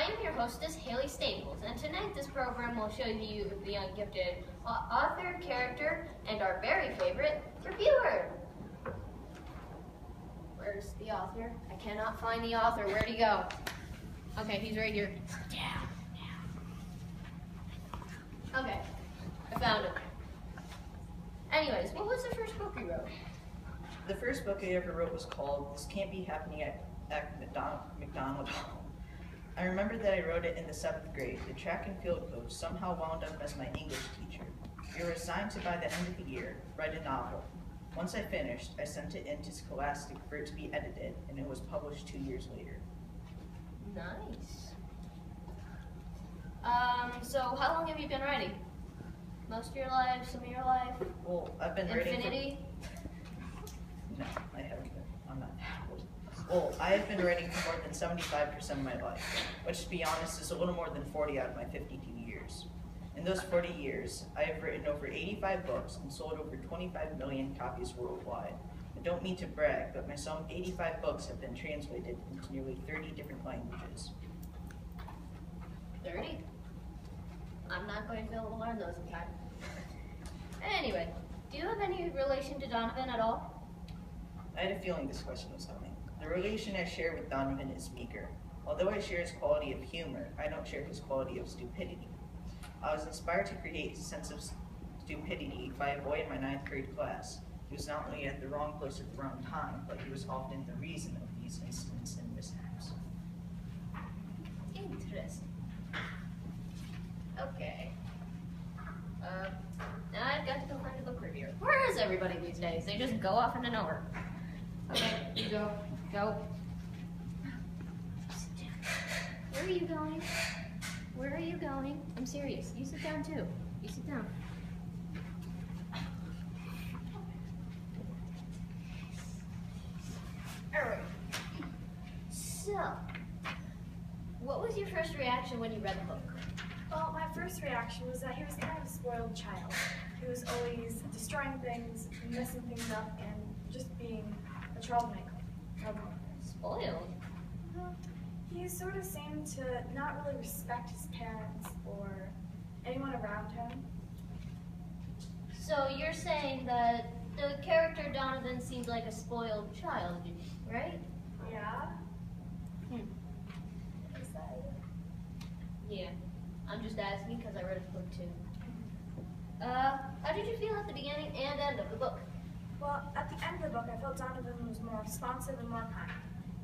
I am your hostess, Haili Staples, and tonight this program will show you the ungifted author, character, and our very favorite reviewer. Where's the author? I cannot find the author. Where'd he go? Okay, he's right here. Down. Okay, I found him. Anyways, what was the first book you wrote? The first book I ever wrote was called This Can't Be Happening at McDonald's. I remember that I wrote it in the 7th grade. The track and field coach somehow wound up as my English teacher. We were assigned to, by the end of the year, write a novel. Once I finished, I sent it in to Scholastic for it to be edited, and it was published 2 years later. Nice. So how long have you been writing? Most of your life, some of your life? Well, I've been writing Infinity? No, I haven't been. I'm not that old. Well, I have been writing for more than 75% of my life, which, to be honest, is a little more than 40 out of my 52 years. In those 40 years, I have written over 85 books and sold over 25 million copies worldwide. I don't mean to brag, but my some 85 books have been translated into nearly 30 different languages. 30? I'm not going to be able to learn those in time. Anyway, do you have any relation to Donovan at all? I had a feeling this question was coming. The relation I share with Donovan is meager. Although I share his quality of humor, I don't share his quality of stupidity. I was inspired to create a sense of stupidity by a boy in my 9th grade class. He was not only at the wrong place at the wrong time, but he was often the reason of these incidents and mishaps. Interesting. Okay. Now I've got to go find a book reviewer. Where is everybody these days? They just go off into nowhere. Okay, you go. Go. Sit down. Where are you going? Where are you going? I'm serious. You sit down too. You sit down. Alright. So, what was your first reaction when you read the book? Well, my first reaction was that he was kind of a spoiled child. He was always destroying things, messing things up, and just being a troublemaker. Spoiled? He sort of seemed to not really respect his parents or anyone around him. So you're saying that the character Donovan seems like a spoiled child, right? Yeah? Is that it? Yeah. I'm just asking because I read the book too. How did you feel at the beginning and end of the book? Well, at the end of the book, I felt Donovan was more responsive and more kind.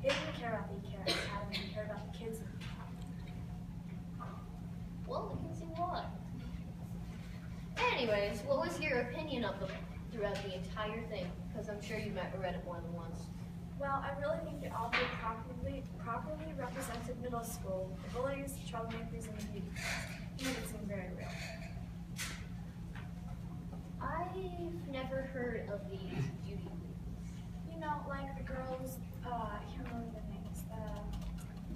He didn't care about the academy, he cared about the kids. Well, we can see why. Anyways, what was your opinion of the book throughout the entire thing? Because I'm sure you might have read it more than once. Well, I really think the author properly represented middle school, the bullies, troublemakers, and the beauty. He made it seem very real. I've never heard of these beauty queens. You know, like the girls, I can't remember their names.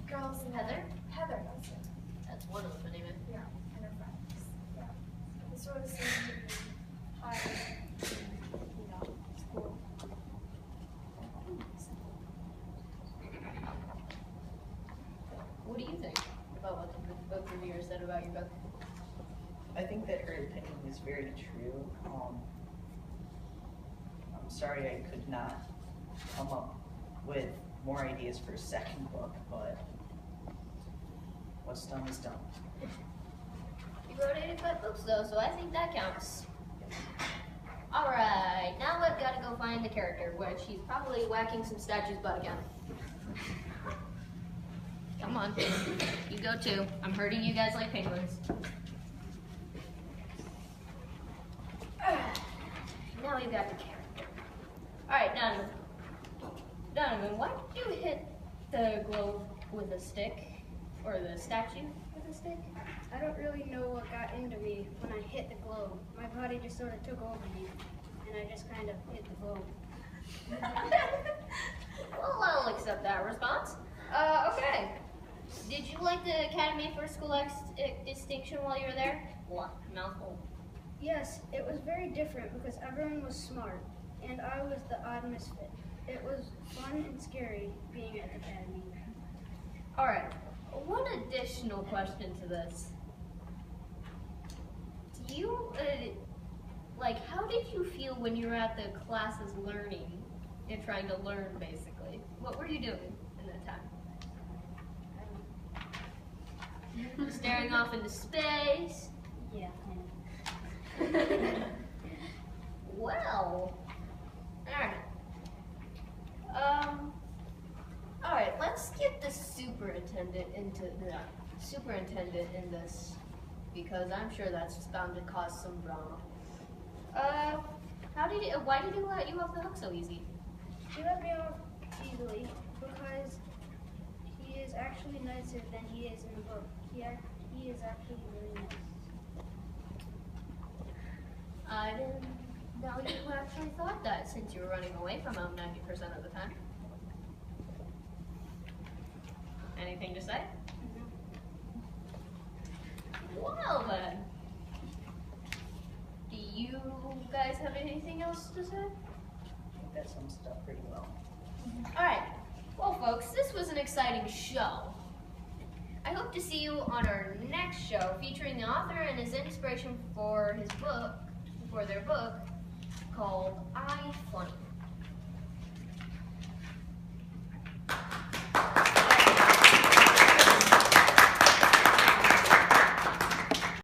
Girls in Heather? Heather, that's it. That's one of them, anyway. Yeah, and her friends. Yeah. It sort of seems to be school. What do you think about what the book reviewer said about your book? I think that her opinion is very true. I'm sorry I could not come up with more ideas for a second book, but what's done is done. You wrote 85 books though, so I think that counts. Alright, now I've got to go find the character, which he's probably whacking some statue's butt again. Come on, you go too. I'm hurting you guys like penguins. Now we've got the character. Alright, Donovan. Donovan, why did you hit the globe with a stick? Or the statue with a stick? I don't really know what got into me when I hit the globe. My body just sort of took over me, and I just kind of hit the globe. Well, I'll accept that response. Okay. Did you like the Academy for Scholastic Distinction while you were there? What? Mouthful. Yes, it was very different because everyone was smart, and I was the odd misfit. It was fun and scary being at the academy. Alright. one additional question to this. Do you, like, how did you feel when you were at the classes learning and trying to learn, basically? What were you doing in that time? Staring off into space? Yeah, kind Well, alright, let's get the superintendent in this, because I'm sure that's bound to cause some drama. Why did he let you off the hook so easy? He let me off easily because he is actually nicer than he is in the book. He is actually really nice. I didn't know you actually thought that since you were running away from him 90% of the time. Anything to say? Well then. Do you guys have anything else to say? I think that sums it up pretty well. Alright. Well folks, this was an exciting show. I hope to see you on our next show featuring the author and his inspiration for their book called I Funny.